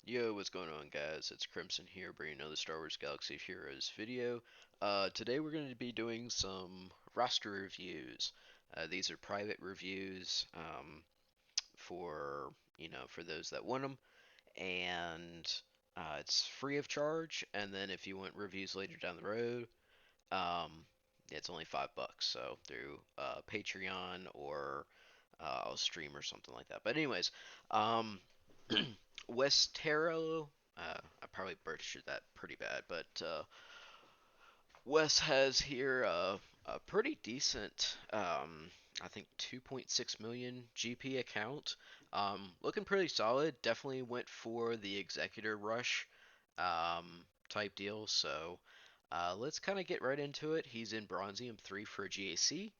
Yo, what's going on, guys? It's Crimson here, bringing another Star Wars Galaxy of Heroes video. Today we're going to be doing some roster reviews. These are private reviews for for those that want them, and it's free of charge. And then if you want reviews later down the road, um, it's only $5. So through Patreon or I'll stream or something like that. But anyways, um, West Terallo. I probably butchered that pretty bad, but Wes has here a pretty decent, I think 2.6 million GP account. Looking pretty solid. Definitely went for the Executor Rush type deal. So let's kind of get right into it. He's in Bronzium 3 for GAC.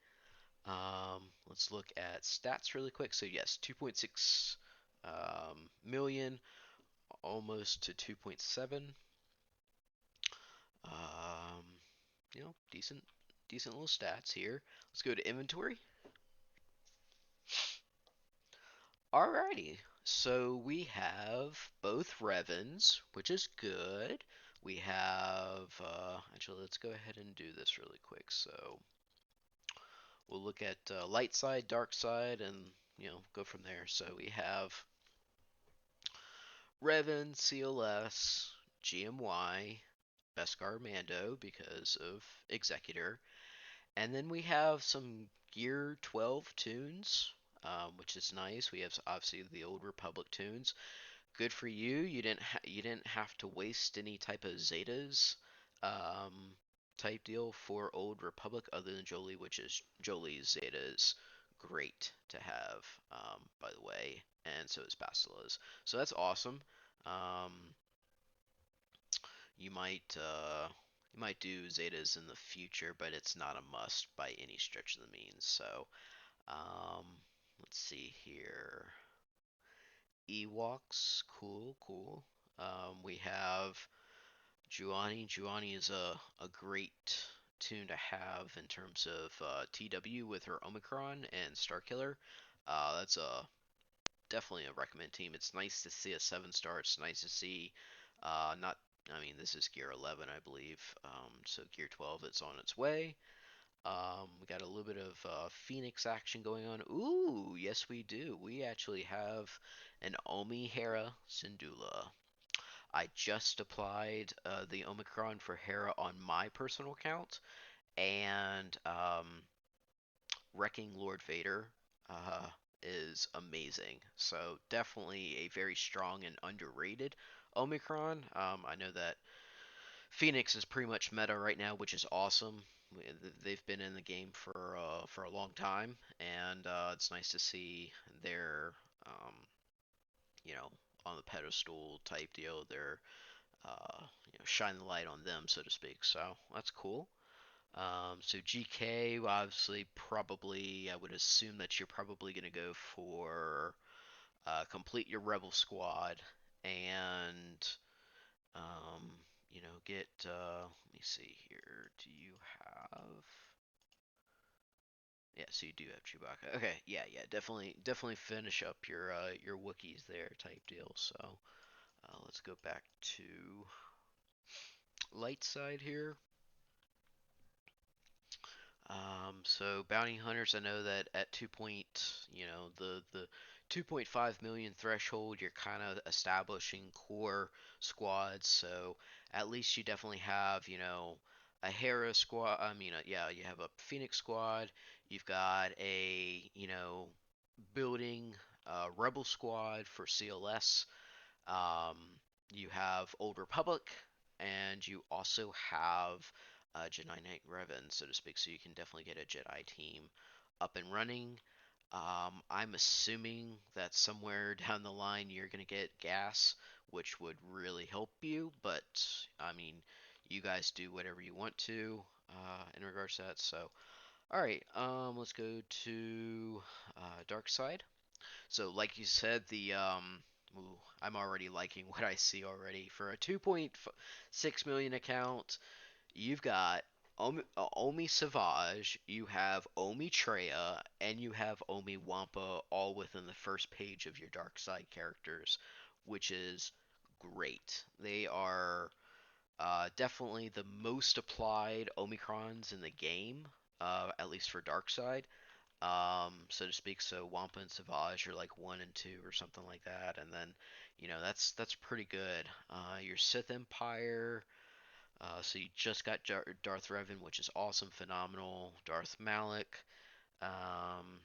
Let's look at stats really quick. So yes, 2.6 million, almost to 2.7. Um, decent little stats here. Let's go to inventory. Alrighty, so we have both Revens, which is good. We have, actually, let's go ahead and do this really quick. So we'll look at light side, dark side, and go from there. So we have Revan, CLS, GMY, Beskar Mando because of Executor, and then we have some Gear 12 tunes, which is nice. We have obviously the Old Republic tunes. Good for you. You didn't have to waste any type of Zetas type deal for Old Republic other than Jolie, which is Jolie's Zeta is great to have, by the way, and so is Bastila's. So that's awesome. Um, you might do Zetas in the future, but it's not a must by any stretch of the means. So um, let's see here. Ewoks, cool, cool. We have Juani. Juani is a great tune to have in terms of TW with her Omicron and Starkiller. That's a definitely a recommend team. It's nice to see a 7 star. It's nice to see not. I mean, this is Gear 11, I believe. So Gear 12, it's on its way. We got a little bit of Phoenix action going on. Ooh, yes we do. We actually have an Omi Hera Syndulla. I just applied the Omicron for Hera on my personal account, and Wrecking Lord Vader uh, is amazing. So definitely a very strong and underrated Omicron. I know that Phoenix is pretty much meta right now, which is awesome. They've been in the game for a long time, and it's nice to see their um, you know on the pedestal type deal. They're shine the light on them, so to speak. So that's cool. So GK, obviously, probably, I would assume that you're probably going to go for complete your Rebel squad and, um, get, let me see here. Do you have, yeah, so you do have Chewbacca. Okay, yeah, yeah, definitely finish up your Wookiees there type deal. So let's go back to light side here. So bounty hunters, I know that at 2 point, the 2.5 million threshold, you're kind of establishing core squads. So at least you definitely have, a Hera squad. I mean, yeah, you have a Phoenix squad. You've got a, building Rebel squad for CLS. Um, you have Old Republic, and you also have Jedi Knight Revan, so to speak. So you can definitely get a Jedi team up and running. I'm assuming that somewhere down the line you're going to get gas, which would really help you. But I mean, you guys do whatever you want to in regards to that. So, all right, let's go to Dark Side. So, like you said, ooh, I'm already liking what I see already. For a 2.6 million account, you've got Omi Savage, you have Omi Treya, and you have Omi Wampa all within the first page of your dark side characters, which is great. They are definitely the most applied Omicrons in the game, at least for Darkseid, so to speak. So Wampa and Savage are like 1 and 2 or something like that, and then that's pretty good. Your Sith Empire. So you just got Darth Revan, which is awesome, phenomenal. Darth Malik. Um,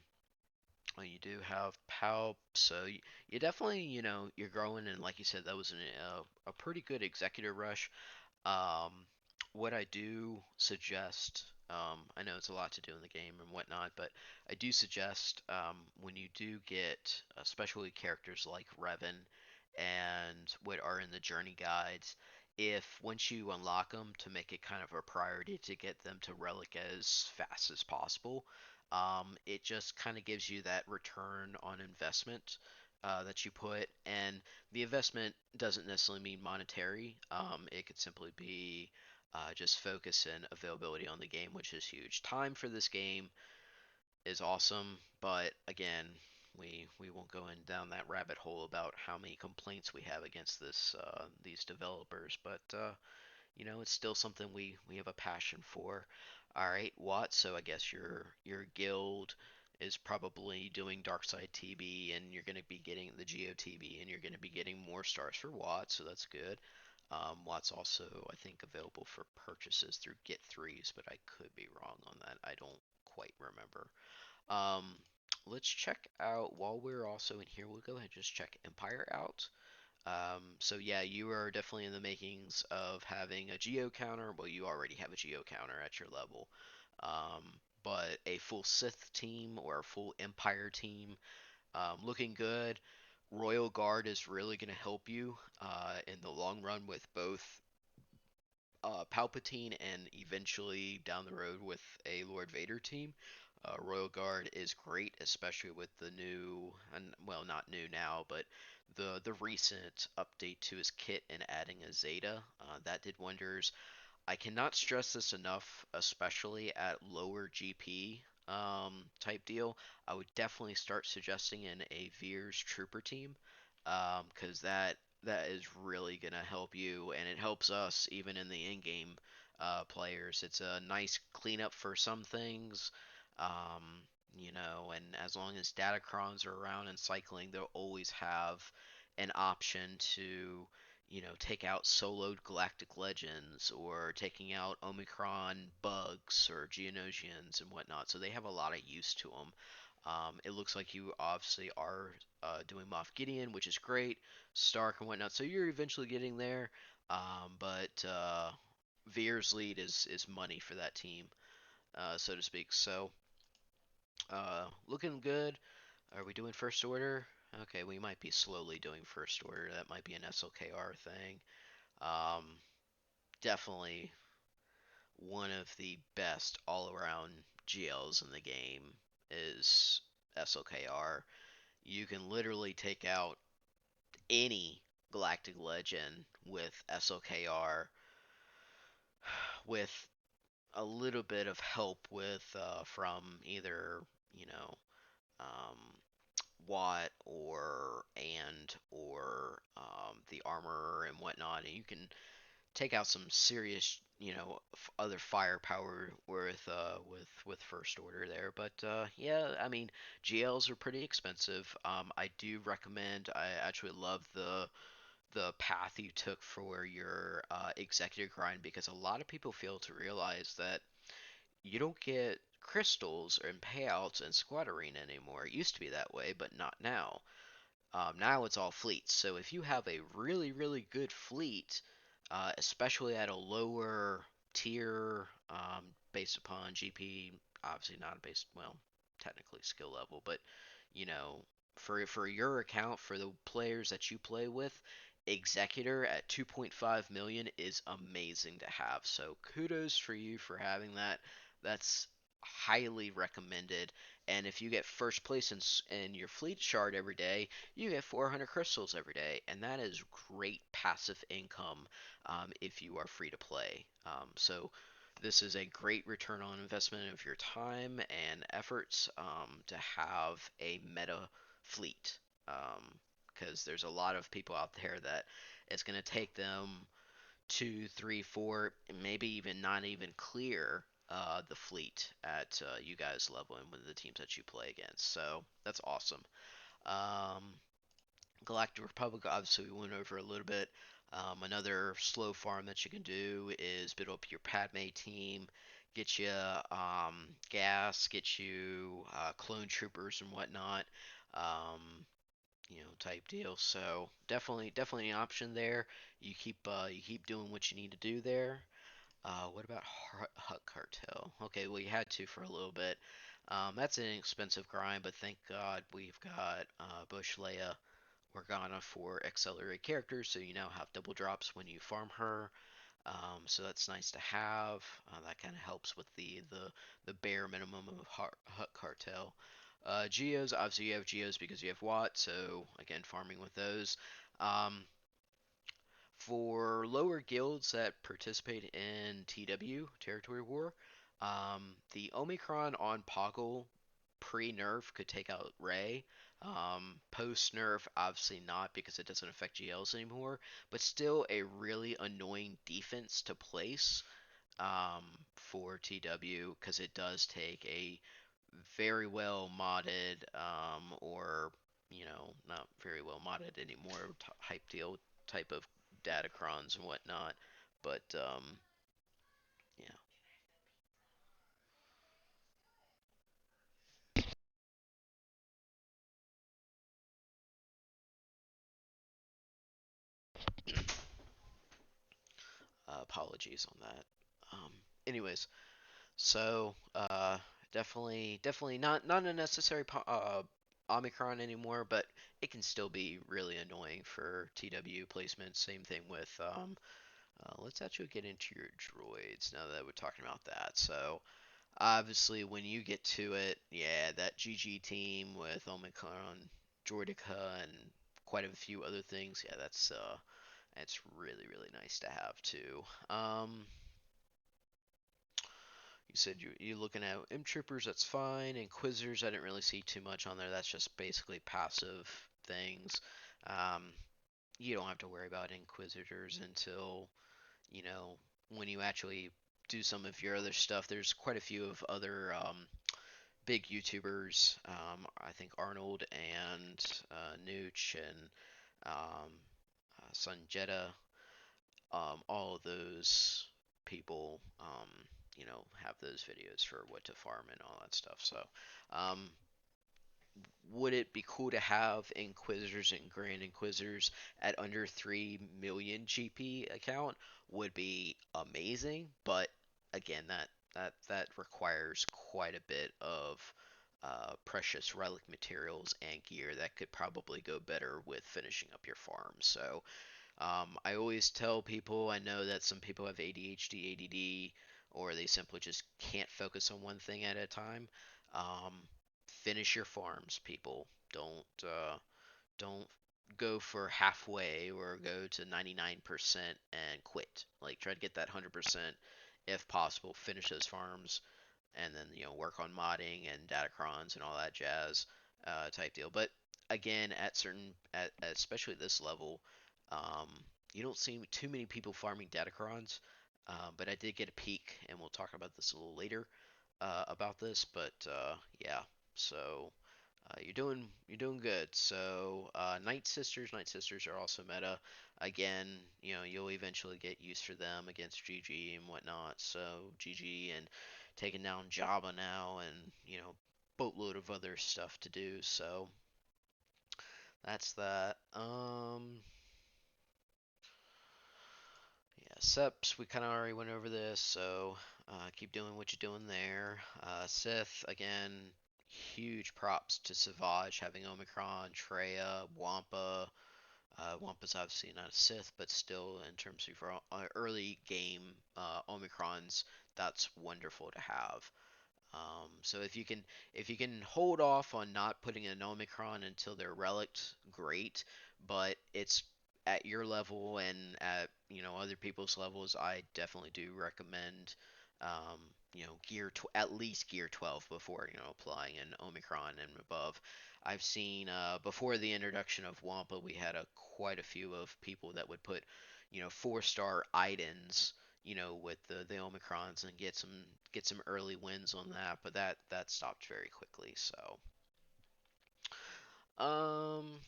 well, you do have Palp, so you definitely, you're growing, and like you said, that was a pretty good executor rush. Um, what I do suggest, I know it's a lot to do in the game and whatnot, but I do suggest when you do get especially characters like Revan and what are in the journey guides, if once you unlock them, to make it kind of a priority to get them to relic as fast as possible. It just kind of gives you that return on investment that you put, and the investment doesn't necessarily mean monetary. It could simply be just focus and availability on the game, which is huge. Time for this game is awesome, but again, we won't go in down that rabbit hole about how many complaints we have against these developers. But it's still something we have a passion for. All right, Watt. So I guess your guild is probably doing Darkside TB, and you're going to be getting the GOTB, and you're going to be getting more stars for Watt. So that's good. Watt's also, I think, available for purchases through Get Threes, but I could be wrong on that. I don't quite remember. Um, let's check out while we're also in here. We'll go ahead and just check Empire out. So yeah, you are definitely in the makings of having a geo counter. Well, you already have a geo counter at your level. Um, but a full Sith team or a full Empire team, looking good. Royal Guard is really going to help you in the long run with both Palpatine and eventually down the road with a Lord Vader team. Royal Guard is great, especially with the new, and well, not new now, but the recent update to his kit and adding a Zeta. That did wonders. I cannot stress this enough, especially at lower GP type deal. I would definitely start suggesting in a Veers Trooper team, because that is really gonna help you, and it helps us even in the in-game players. It's a nice cleanup for some things, um, and as long as Datacrons are around and cycling, they'll always have an option to take out soloed Galactic Legends or taking out Omicron bugs or Geonosians and whatnot. So they have a lot of use to them. It looks like you obviously are doing Moff Gideon, which is great, Stark and whatnot. So you're eventually getting there. But Veer's lead is money for that team, so to speak. So looking good. Are we doing first order? Okay, we might be slowly doing first order. That might be an SLKR thing. Um, Definitely one of the best all-around GLs in the game is SLKR. You can literally take out any Galactic Legend with SLKR with a little bit of help with from either you know um, Watt or the armor and whatnot, and you can take out some serious, other firepower with first order there. But yeah, I mean, GLs are pretty expensive. I do recommend. I actually love the path you took for your executive grind, because a lot of people fail to realize that you don't get crystals and payouts in Squad Arena anymore. It used to be that way, but not now. Now it's all fleets. So if you have a really, really good fleet, especially at a lower tier, based upon GP, obviously not based, well, technically skill level, but you know, for your account, for the players that you play with, Executor at 2.5 million is amazing to have. So kudos for you for having that. That's highly recommended. And if you get first place in your fleet shard every day, you get 400 crystals every day, and that is great passive income if you are free to play. So this is a great return on investment of your time and efforts to have a meta fleet. because there's a lot of people out there that it's going to take them two, three, four, maybe even not even clear the fleet at you guys level and with the teams that you play against. So that's awesome. Um, Galactic Republic, obviously, we went over a little bit. Another slow farm that you can do is build up your Padme team, get you gas, get you clone troopers and whatnot, type deal. So definitely an option there. You keep doing what you need to do there. What about Hut Cartel? Okay, well you had to for a little bit. That's an expensive grind, but thank God we've got Bush Leia Organa for accelerate characters, so you now have double drops when you farm her. So that's nice to have. That kind of helps with the bare minimum of Hut Cartel. Geos, obviously you have Geos because you have Watt, so again farming with those. Um, for lower guilds that participate in TW, Territory War, the Omicron on Poggle pre-nerf could take out Ray. Post-nerf, obviously not because it doesn't affect GLs anymore, but still a really annoying defense to place for TW because it does take a very well modded or not very well modded anymore type deal type of datacrons and whatnot. But yeah, apologies on that. Anyways, so definitely not a necessary Omicron anymore, but it can still be really annoying for TW placement. Same thing with let's actually get into your droids now that we're talking about that. So obviously, when you get to it, yeah, that GG team with Omicron, Jordica, and quite a few other things, yeah, that's really nice to have too. You said you're looking at M Troopers, that's fine. Inquisitors, I didn't really see too much on there. That's just basically passive things. Um, you don't have to worry about Inquisitors until you know when you actually do some of your other stuff. There's quite a few of other big YouTubers. I think Arnold and Nooch and um, Sun Jetta, all of those people, have those videos for what to farm and all that stuff. So, um, would it be cool to have Inquisitors and Grand Inquisitors at under 3 million GP account? Would be amazing, but again, that requires quite a bit of precious relic materials and gear that could probably go better with finishing up your farm. So I always tell people, I know that some people have ADHD, ADD, or they simply just can't focus on one thing at a time. Um, finish your farms, people. Don't go for halfway or go to 99% and quit. Like try to get that 100% if possible. Finish those farms and then work on modding and datacrons and all that jazz type deal. But again, at especially this level, um, you don't see too many people farming datacrons. But I did get a peek, and we'll talk about this a little later about this. But yeah, so you're doing good. So Night Sisters are also meta. Again, you'll eventually get used for them against GG and whatnot. So GG and taking down Jabba now, and boatload of other stuff to do. So that's that. Yeah, Seps, we kind of already went over this, so keep doing what you're doing there. Sith, again, huge props to Savage having Omicron, Treya, Wampa. Wampa's obviously not a Sith, but still, in terms of early game Omicrons, that's wonderful to have. So if you can hold off on not putting an Omicron until they're relict, great. But it's at your level and at other people's levels, I definitely do recommend at least gear 12 before applying an Omicron and above. I've seen before the introduction of Wampa, we had quite a few of people that would put 4-star Idens with the Omicrons and get some early wins on that, but that stopped very quickly. Um,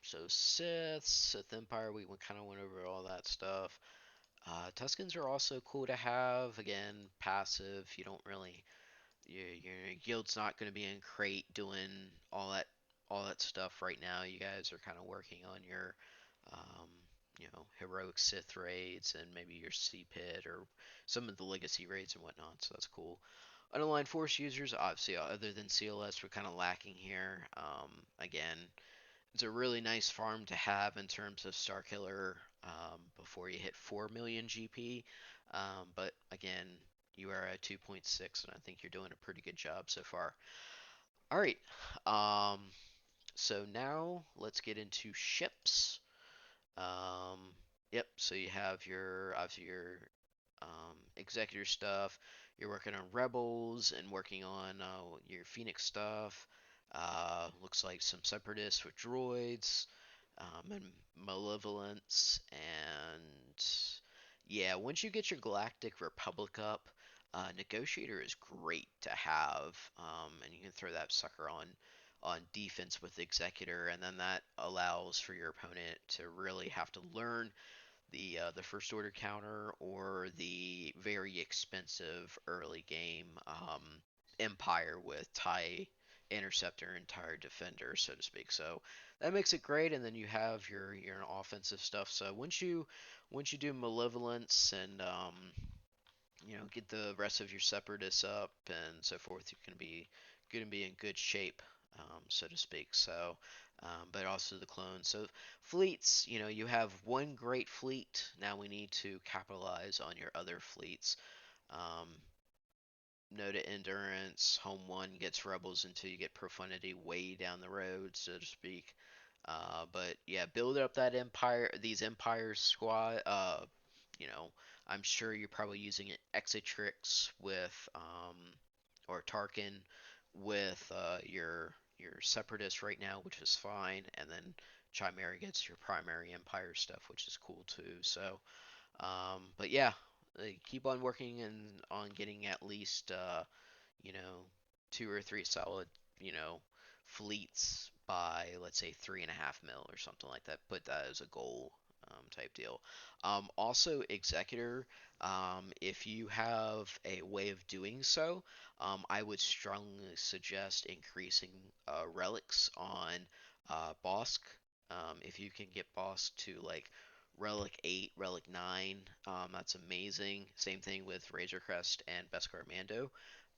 so Sith Empire, we kind of went over all that stuff. Tuscans are also cool to have. Again, passive. You don't really your guild's not going to be in crate doing all that stuff right now. You guys are kind of working on your um, heroic Sith raids and maybe your Sea Pit or some of the legacy raids and whatnot. So that's cool. Unaligned Force users, obviously, other than CLS, we're kind of lacking here. Again, it's a really nice farm to have in terms of Star Killer before you hit 4 million GP. But again, you are at 2.6, and I think you're doing a pretty good job so far. All right. Um, so now let's get into ships. Um, yep. So you have obviously your executor stuff. You're working on rebels and working on your Phoenix stuff. Looks like some separatists with droids and malevolence. And yeah, once you get your Galactic Republic up, Negotiator is great to have, and you can throw that sucker on defense with Executor, and then that allows for your opponent to really have to learn the first order counter or the very expensive early game Empire with TIE Interceptor and TIE Defender, so to speak. So that makes it great, and then you have your offensive stuff. So once you do Malevolence and get the rest of your Separatists up and so forth, you're gonna be in good shape, so to speak. So, but also the clones. So fleets, you have one great fleet. Now we need to capitalize on your other fleets. Um, no to endurance. Home one gets rebels until you get profundity way down the road, so to speak. But yeah, build up that empire, these empire squad. You know, I'm sure you're probably using Exetrix with or Tarkin with your separatist right now, which is fine, and then Chimera gets your primary empire stuff, which is cool too. So but yeah, keep on working and on getting at least you know 2 or 3 solid you know fleets by let's say 3.5 mil or something like that. Put that as a goal type deal. Also, Executor, if you have a way of doing so, I would strongly suggest increasing relics on Bosk. If you can get Bosk to like Relic 8, Relic 9. That's amazing. Same thing with Razor Crest and Beskar Mando.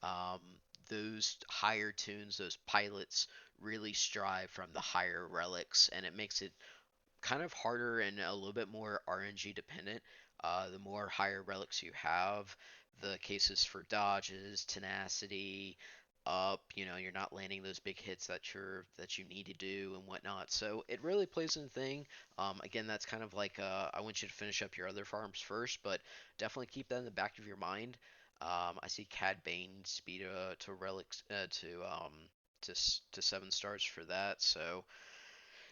Um, those higher tunes, those pilots, really strive from the higher relics, and it makes it kind of harder and a little bit more RNG dependent. The more higher relics you have, the cases for dodges, tenacity, up, you're not landing those big hits that you need to do and whatnot. So it really plays in the thing. Again, that's kind of like I want you to finish up your other farms first, but definitely keep that in the back of your mind. I see Cad Bane speed to relics to 7 stars for that. So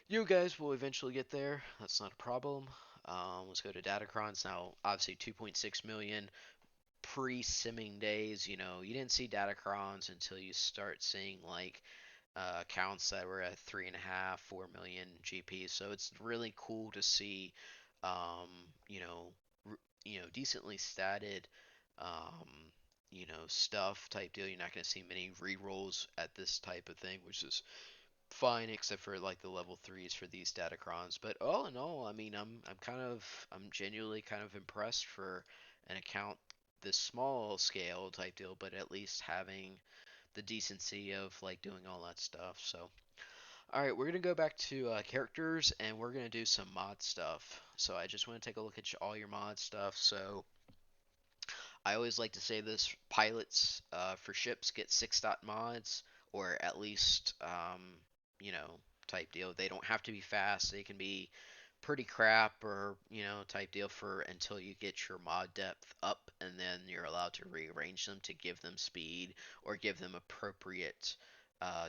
you guys will eventually get there. That's not a problem. Let's go to Datacrons now. Obviously, 2.6 million pre-simming days. You didn't see Datacrons until you start seeing like accounts that were at 3.5, 4 million GP. So it's really cool to see, um, you know, decently statted, um, stuff type deal. You're not going to see many re-rolls at this type of thing, which is fine except for like the level threes for these datacrons. But all in all, I mean, I'm genuinely kind of impressed for an account this small scale type deal, but at least having the decency of like doing all that stuff. So, all right, we're gonna go back to characters and we're gonna do some mod stuff. So I just want to take a look at all your mod stuff. So I always like to say this: pilots for ships get 6 dot mods, or at least you know type deal. They don't have to be fast. They can be pretty crap or type deal for until you get your mod depth up, and then you're allowed to rearrange them to give them speed or give them appropriate,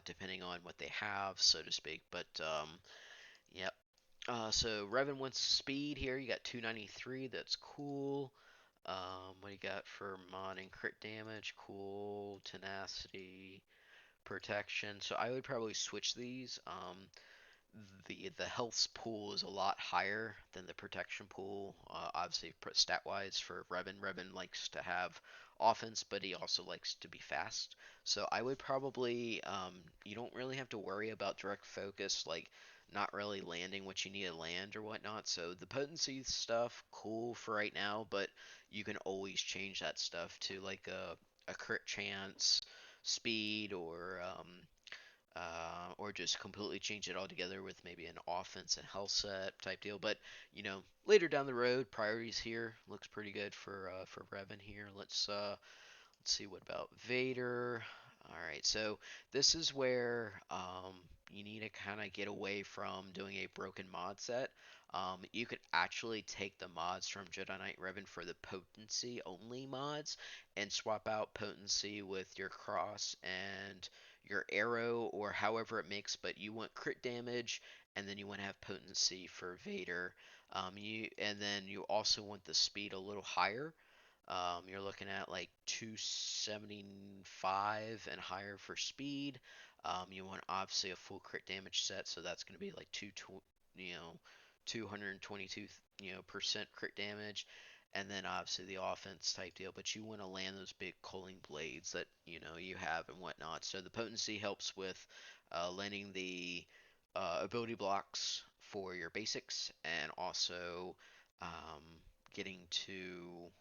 depending on what they have, so to speak. But yep. So Revan wants speed here. You got 293. That's cool. What do you got for mod and crit damage? Cool. Tenacity, protection. So I would probably switch these. The health pool is a lot higher than the protection pool. Obviously, stat wise for Revan, Revan likes to have offense, but he also likes to be fast. So I would probably you don't really have to worry about direct focus, like not really landing what you need to land or whatnot. So the potency stuff, cool for right now, but you can always change that stuff to like a crit chance, speed, or just completely change it all together with maybe an offense and health set type deal. But later down the road, priorities here looks pretty good for Revan here. Let's see, what about Vader? All right, so this is where you need to kind of get away from doing a broken mod set. You could actually take the mods from Jedi Knight Revan for the potency only mods and swap out potency with your cross and your arrow or however it makes, but you want crit damage and then you want to have potency for Vader. And then you also want the speed a little higher. You're looking at like 275 and higher for speed. You want obviously a full crit damage set, so that's going to be like 222 percent crit damage, and then obviously the offense type deal. But you want to land those big culling blades that you have and whatnot. So the potency helps with landing the ability blocks for your basics, and also um, getting to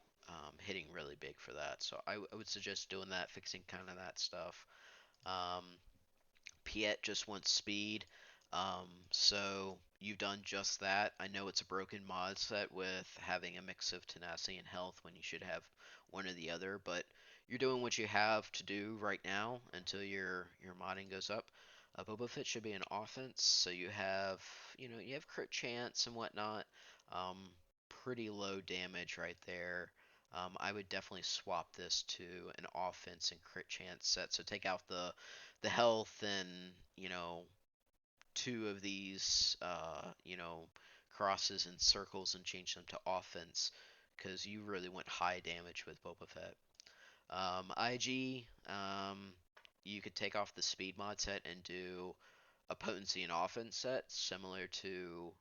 hitting really big for that. So I would suggest doing that, fixing kind of that stuff. Um, Piet just wants speed. So you've done just that. I know it's a broken mod set with having a mix of tenacity and health when you should have one or the other, but you're doing what you have to do right now until your modding goes up. Boba Fett should be an offense, so you have crit chance and whatnot. Um, Pretty low damage right there. I would definitely swap this to an offense and crit chance set. So take out the health and two of these crosses and circles and change them to offense because you really want high damage with Boba Fett. IG, you could take off the speed mod set and do a potency and offense set similar to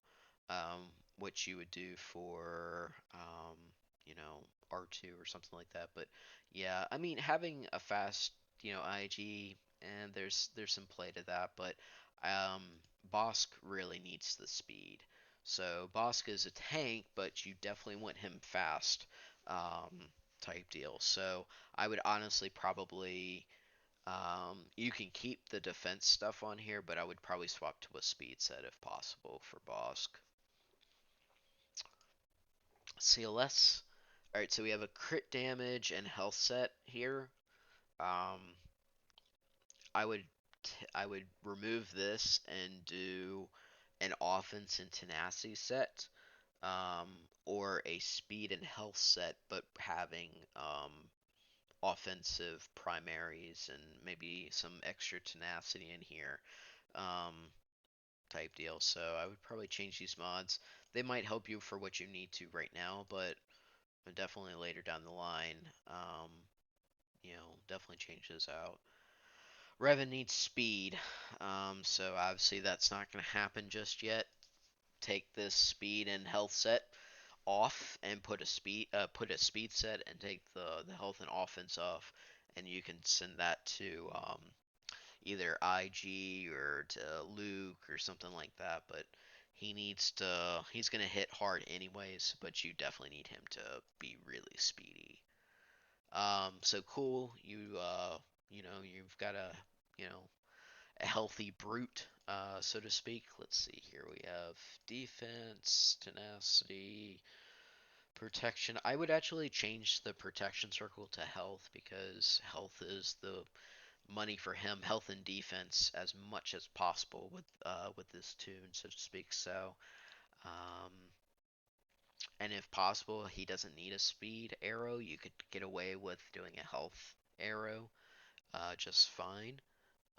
what you would do for R2 or something like that. But yeah, I mean having a fast IG, and there's some play to that, but um, Bosk really needs the speed. So Bosk is a tank, but you definitely want him fast, type deal. So I would honestly probably you can keep the defense stuff on here, but I would probably swap to a speed set if possible for Bosk. CLS. Alright, so we have a crit damage and health set here. Um, I would remove this and do an offense and tenacity set, or a speed and health set, but having offensive primaries and maybe some extra tenacity in here, um, type deal. So I would probably change these mods. They might help you for what you need to right now, but definitely later down the line, definitely change those out. Revan needs speed, so obviously that's not going to happen just yet. Take this speed and health set off and put a speed set and take the health and offense off, and you can send that to either IG or to Luke or something like that. But he's gonna hit hard anyways, but you definitely need him to be really speedy. So cool. You've got a healthy brute, so to speak. Let's see here. We have defense, tenacity, protection. I would actually change the protection circle to health because health is the money for him, health and defense as much as possible with this tune, so to speak. So Um, and if possible, he doesn't need a speed arrow. You could get away with doing a health arrow just fine,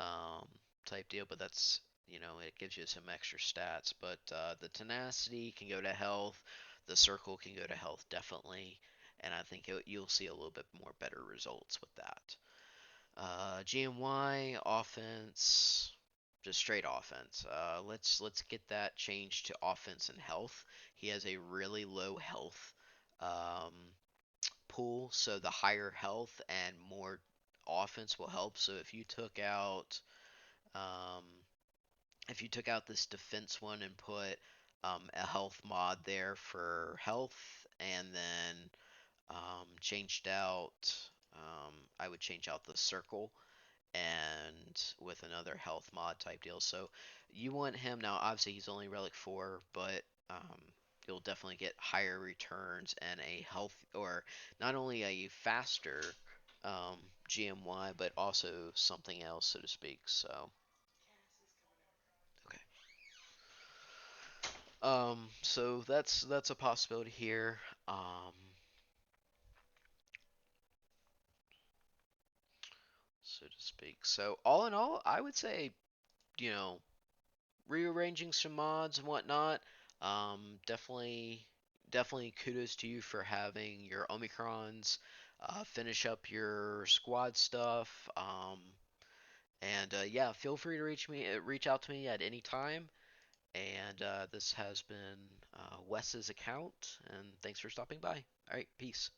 um, type deal. But that's, it gives you some extra stats. But the tenacity can go to health. The circle can go to health definitely, and I think you'll see a little bit more better results with that. GMY offense, just straight offense. Let's get that changed to offense and health. He has a really low health um, pool, so the higher health and more offense will help. So um, if you took out this defense one and put a health mod there for health, and then changed out, I would change out the circle and with another health mod type deal. So you want him now. Obviously, he's only relic 4, but um, you'll definitely get higher returns and a health, or not only a faster um, GMY, but also something else, so to speak. So okay. So that's a possibility here. So to speak. So all in all, I would say, you know, rearranging some mods and whatnot. Definitely kudos to you for having your Omicrons. Finish up your squad stuff. And yeah, feel free to reach out to me at any time. And this has been Wes's account, and thanks for stopping by. All right, peace.